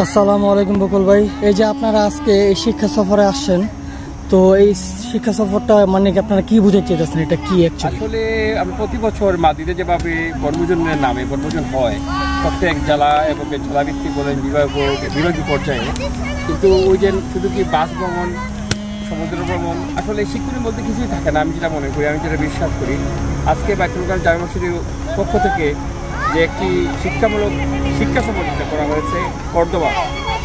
আসসালামু আলাইকুম বকুল ভাই, এই যে আপনারা আজকে এই শিক্ষা সফরে আসছেন, তো এই শিক্ষা সফরটা মানে কি আপনারা কি বুঝাতে চাইতেছেন, এটা কি অ্যাকচুয়ালি? আসলে আমরা প্রতি বছর মাদিতে যেভাবে বনভোজনের নামে বনভোজন হয় প্রত্যেক জেলা এবং জেলাভিত্তিক বলেন বিভাগীয় পর্যায়ে, কিন্তু ওই যে শুধু কি বাস ভ্রমণ, সমুদ্র ভ্রমণ, আসলে শিক্ষণের মধ্যে কিছুই থাকে না। আমি যেটা মনে করি, আমি যেটা বিশ্বাস করি, আজকে বাইতুল মোকাররম জামে মসজিদের পক্ষ থেকে যে একটি শিক্ষামূলক শিক্ষা সফর যেটা করা হয়েছে কর্দোবা,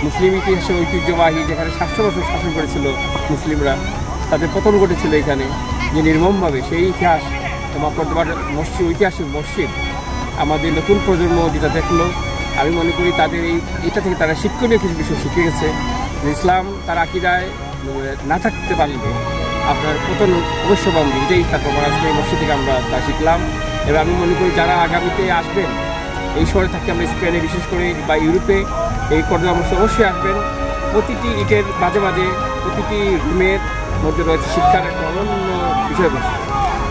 মুসলিম ইতিহাসের ঐতিহ্যবাহী, যেখানে 700 বছর শাসন করেছিল মুসলিমরা, তাদের পতন ঘটেছিল এখানে যে নির্মমভাবে, সেই ইতিহাস তোমার কর্দোবার মসজিদ, ঐতিহাসিক মসজিদ আমাদের নতুন প্রজন্ম যেটা দেখলো, আমি মনে করি তাদের এটা থেকে তারা শিক্ষণীয় কিছু বিষয় শিখে গেছে। ইসলাম তার আকিদায় না থাকতে পারলে আপনার পতন অবশ্যম্ভাবী, এটাই তার প্রমাণ। আসলে এই মসজিদ থেকে আমরা তা শিখলাম। এবার আমি মনে করি যারা আগামীতে আসবেন এই শহরে থাকি, আমরা স্পেনে বিশেষ করে বা ইউরোপে এই কর্দোবা মসজিদ অবশ্যই আসবেন। প্রতিটি ইটের মাঝে মাঝে, প্রতিটি রুমের মধ্যে রয়েছে শিক্ষার একটা অনন্য বিষয়বস্তু,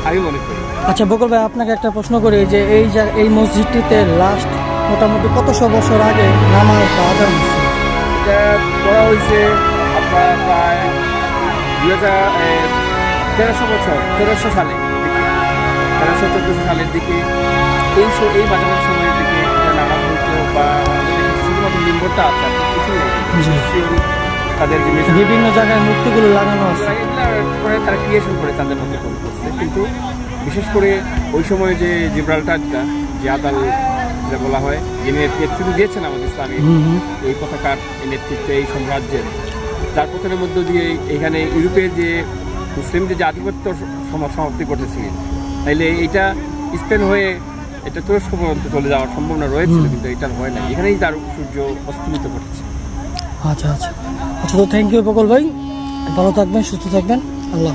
আমি মনে করি। আচ্ছা বকুল ভাই, আপনাকে একটা প্রশ্ন করি, যে এই মসজিদটিতে লাস্ট মোটামুটি কতশো বছর আগে নামাজ বা আযান হচ্ছে? এটা করা হয়েছে আপনার প্রায় 1300 সালে দিকে, 1300-1400 সালের দিকে, এই মাঝামাঝি সময়ের দিকে এটা নামাজ হইতো। বা শুধুমাত্র লিঙ্গটা আছে, কিছু নেই, তাদের যে বিভিন্ন জায়গায় মূর্তিগুলো লাগানো আছে, করে তারা ক্রিয়েশন করে তাদের মধ্যে করছে। কিন্তু বিশেষ করে ওই সময় যে জিব্রাল্টারটা, যে আদাল যেটা বলা হয়, যিনি নেতৃত্ব দিয়েছেন আমাদের ইসলামী এই পতাকার নেতৃত্বে এই সাম্রাজ্যের, তার পতনের মধ্য দিয়ে এখানে ইউরোপের যে মুসলিমদের যে আধিপত্য সমাপ্তি ঘটেছিলেন, তাইলে এইটা স্পেন হয়ে এটা তুরস্ক পর্যন্ত চলে যাওয়ার সম্ভাবনা রয়েছিল, কিন্তু এটা হয় না, এখানেই তার সূর্য অস্তমিত ঘটেছে। আচ্ছা আচ্ছা আচ্ছা, তো থ্যাংক ইউ বকুল ভাই, ভালো থাকবেন, সুস্থ থাকবেন, আল্লাহ।